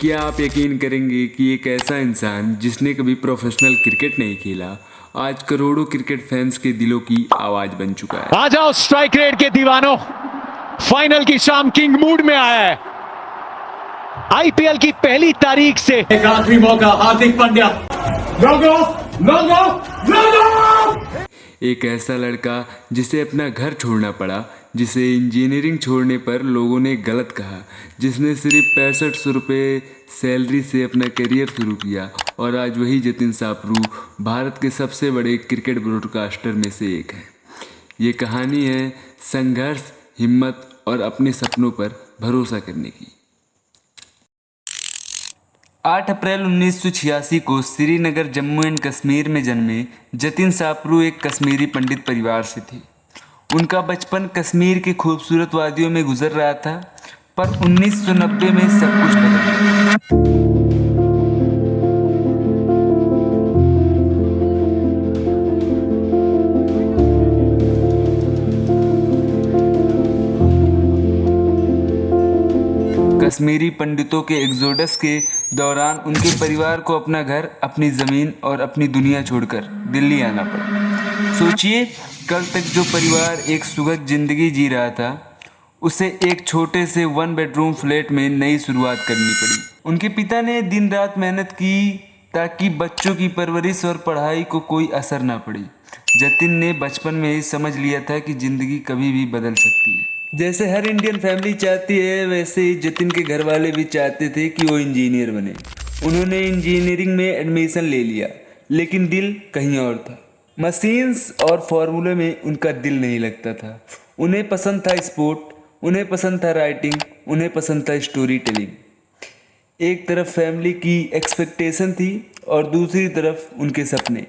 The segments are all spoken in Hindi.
क्या आप यकीन करेंगे कि एक ऐसा इंसान जिसने कभी प्रोफेशनल क्रिकेट नहीं खेला आज करोड़ों क्रिकेट फैंस के दिलों की आवाज बन चुका है। आ जाओ स्ट्राइक रेट के दीवानों, फाइनल की शाम किंग मूड में आया है। आईपीएल की पहली तारीख से एक आखिरी मौका, हार्दिक पांड्या। लोगो, लोगो, लोगो! एक ऐसा लड़का जिसे अपना घर छोड़ना पड़ा, जिसे इंजीनियरिंग छोड़ने पर लोगों ने गलत कहा, जिसने सिर्फ 6500 रुपये सैलरी से अपना करियर शुरू किया और आज वही जतिन सापरू भारत के सबसे बड़े क्रिकेट ब्रॉडकास्टर में से एक है। ये कहानी है संघर्ष, हिम्मत और अपने सपनों पर भरोसा करने की। 8 अप्रैल 1986 को श्रीनगर जम्मू एंड कश्मीर में जन्मे जतिन सापरू एक कश्मीरी पंडित परिवार से थे। उनका बचपन कश्मीर की खूबसूरत वादियों में गुजर रहा था, पर 1990 में सब कुछ बदल गया। कश्मीरी पंडितों के एग्जोडस के दौरान उनके परिवार को अपना घर, अपनी ज़मीन और अपनी दुनिया छोड़कर दिल्ली आना पड़ा। सोचिए, कल तक जो परिवार एक सुखद जिंदगी जी रहा था, उसे एक छोटे से 1 बेडरूम फ्लैट में नई शुरुआत करनी पड़ी। उनके पिता ने दिन रात मेहनत की ताकि बच्चों की परवरिश और पढ़ाई को कोई असर ना पड़े। जतिन ने बचपन में ही समझ लिया था कि ज़िंदगी कभी भी बदल सकती है। जैसे हर इंडियन फैमिली चाहती है, वैसे ही जतिन के घर वाले भी चाहते थे कि वो इंजीनियर बने। उन्होंने इंजीनियरिंग में एडमिशन ले लिया, लेकिन दिल कहीं और था। मशीन्स और फार्मूले में उनका दिल नहीं लगता था। उन्हें पसंद था स्पोर्ट, उन्हें पसंद था राइटिंग, उन्हें पसंद था स्टोरी टेलिंग। एक तरफ फैमिली की एक्सपेक्टेशन थी और दूसरी तरफ उनके सपने।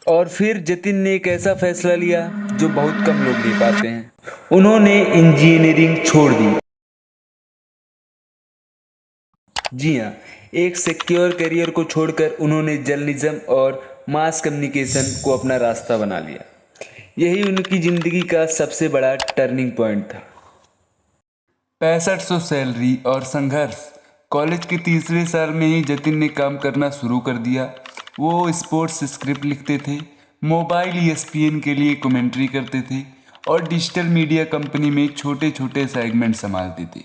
और फिर जतिन ने एक ऐसा फैसला लिया जो बहुत कम लोग ले पाते हैं। उन्होंने इंजीनियरिंग छोड़ दी। जी हाँ, एक सिक्योर करियर को छोड़कर उन्होंने जर्नलिज्म और मास कम्युनिकेशन को अपना रास्ता बना लिया। यही उनकी ज़िंदगी का सबसे बड़ा टर्निंग पॉइंट था। 6500 सैलरी और संघर्ष। कॉलेज के तीसरे साल में ही जतिन ने काम करना शुरू कर दिया। वो स्पोर्ट्स स्क्रिप्ट लिखते थे, मोबाइल ESPN के लिए कमेंट्री करते थे और डिजिटल मीडिया कंपनी में छोटे छोटे सेगमेंट संभालते थे।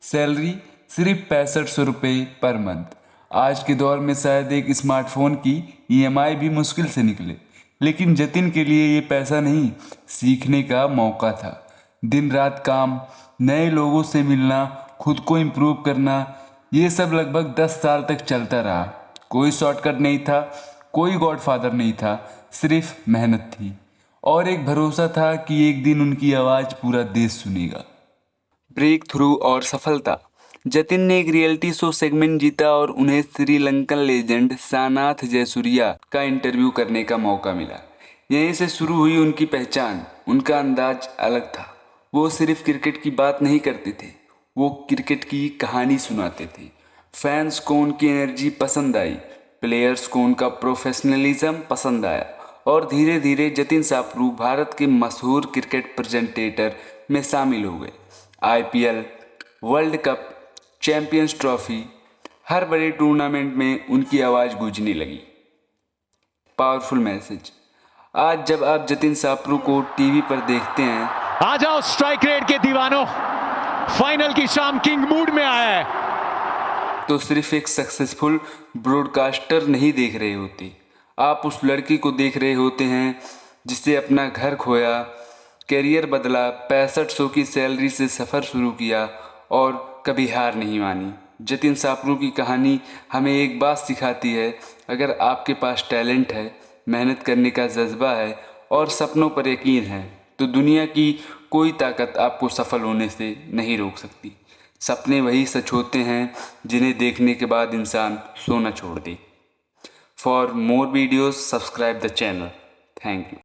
सैलरी सिर्फ 6500 रुपये पर मंथ। आज के दौर में शायद एक स्मार्टफोन की EMI भी मुश्किल से निकले, लेकिन जतिन के लिए ये पैसा नहीं, सीखने का मौका था। दिन रात काम, नए लोगों से मिलना, खुद को इम्प्रूव करना, ये सब लगभग 10 साल तक चलता रहा। कोई शॉर्टकट नहीं था, कोई गॉडफादर नहीं था, सिर्फ मेहनत थी और एक भरोसा था कि एक दिन उनकी आवाज़ पूरा देश सुनेगा। ब्रेक थ्रू और सफलता। जतिन ने एक रियलिटी शो सेगमेंट जीता और उन्हें श्रीलंकन लेजेंड सानाथ जयसूर्या का इंटरव्यू करने का मौका मिला। यहीं से शुरू हुई उनकी पहचान। उनका अंदाज अलग था। वो सिर्फ क्रिकेट की बात नहीं करते थे, वो क्रिकेट की कहानी सुनाते थे। फैंस को उनकी एनर्जी पसंद आई, प्लेयर्स को उनका प्रोफेशनलिज्म पसंद आया और धीरे धीरे जतिन सापरू भारत के मशहूर क्रिकेट प्रेजेंटेटर में शामिल हो गए। IPL, world cup, champions trophy, हर बड़े टूर्नामेंट में उनकी आवाज़ गूंजने लगी। Powerful message. आज जब आप जतिन सापरू को टीवी पर देखते हैं, आ जाओ स्ट्राइक रेट के दीवानों, फाइनल की शाम किंग मूड में आया है। तो सिर्फ एक सक्सेसफुल ब्रॉडकास्टर नहीं देख रहे होते, आप उस लड़की को देख रहे होते हैं जिसे अपना घर खोया, करियर बदला, 6500 की सैलरी से सफ़र शुरू किया और कभी हार नहीं मानी। जतिन सापरू की कहानी हमें एक बात सिखाती है, अगर आपके पास टैलेंट है, मेहनत करने का जज्बा है और सपनों पर यकीन है, तो दुनिया की कोई ताकत आपको सफल होने से नहीं रोक सकती। सपने वही सच होते हैं जिन्हें देखने के बाद इंसान सोना छोड़ दे। For more videos subscribe the channel. Thank you.